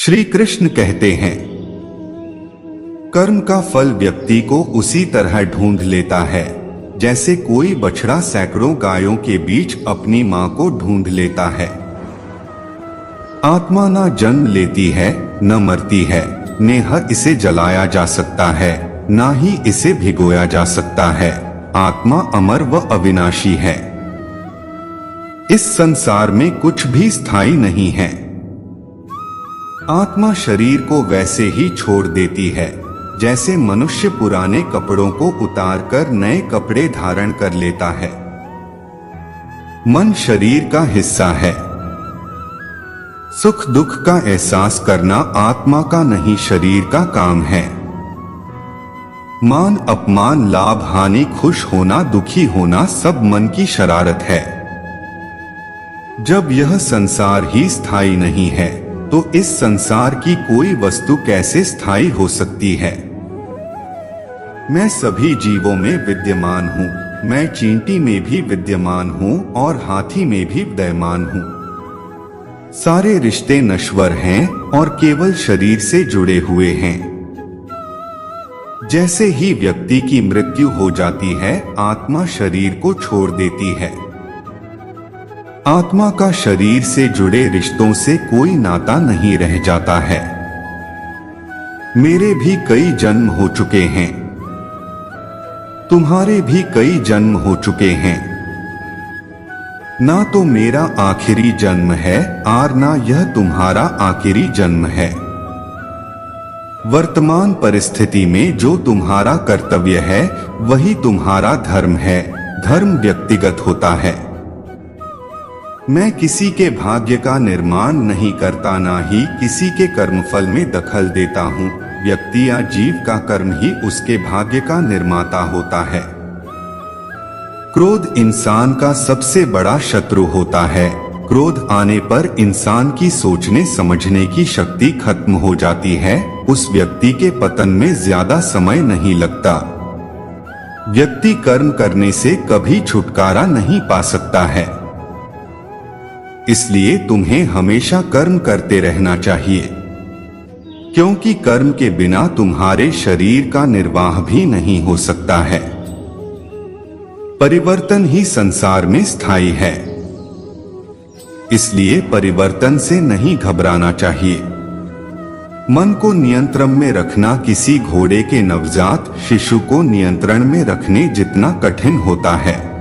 श्री कृष्ण कहते हैं, कर्म का फल व्यक्ति को उसी तरह ढूंढ लेता है जैसे कोई बछड़ा सैकड़ों गायों के बीच अपनी मां को ढूंढ लेता है। आत्मा ना जन्म लेती है न मरती है, न इसे जलाया जा सकता है ना ही इसे भिगोया जा सकता है। आत्मा अमर व अविनाशी है। इस संसार में कुछ भी स्थायी नहीं है। आत्मा शरीर को वैसे ही छोड़ देती है जैसे मनुष्य पुराने कपड़ों को उतारकर नए कपड़े धारण कर लेता है। मन शरीर का हिस्सा है। सुख दुख का एहसास करना आत्मा का नहीं शरीर का काम है। मान अपमान लाभ हानि खुश होना दुखी होना सब मन की शरारत है। जब यह संसार ही स्थायी नहीं है तो इस संसार की कोई वस्तु कैसे स्थायी हो सकती है। मैं सभी जीवों में विद्यमान हूँ। मैं चींटी में भी विद्यमान हूँ और हाथी में भी विद्यमान हूँ। सारे रिश्ते नश्वर हैं और केवल शरीर से जुड़े हुए हैं। जैसे ही व्यक्ति की मृत्यु हो जाती है, आत्मा शरीर को छोड़ देती है। आत्मा का शरीर से जुड़े रिश्तों से कोई नाता नहीं रह जाता है। मेरे भी कई जन्म हो चुके हैं, तुम्हारे भी कई जन्म हो चुके हैं। ना तो मेरा आखिरी जन्म है और ना यह तुम्हारा आखिरी जन्म है। वर्तमान परिस्थिति में जो तुम्हारा कर्तव्य है वही तुम्हारा धर्म है। धर्म व्यक्तिगत होता है। मैं किसी के भाग्य का निर्माण नहीं करता, ना ही किसी के कर्मफल में दखल देता हूँ। व्यक्ति या जीव का कर्म ही उसके भाग्य का निर्माता होता है। क्रोध इंसान का सबसे बड़ा शत्रु होता है। क्रोध आने पर इंसान की सोचने समझने की शक्ति खत्म हो जाती है। उस व्यक्ति के पतन में ज्यादा समय नहीं लगता। व्यक्ति कर्म करने से कभी छुटकारा नहीं पा सकता है। इसलिए तुम्हें हमेशा कर्म करते रहना चाहिए, क्योंकि कर्म के बिना तुम्हारे शरीर का निर्वाह भी नहीं हो सकता है। परिवर्तन ही संसार में स्थायी है, इसलिए परिवर्तन से नहीं घबराना चाहिए। मन को नियंत्रण में रखना किसी घोड़े के नवजात शिशु को नियंत्रण में रखने जितना कठिन होता है।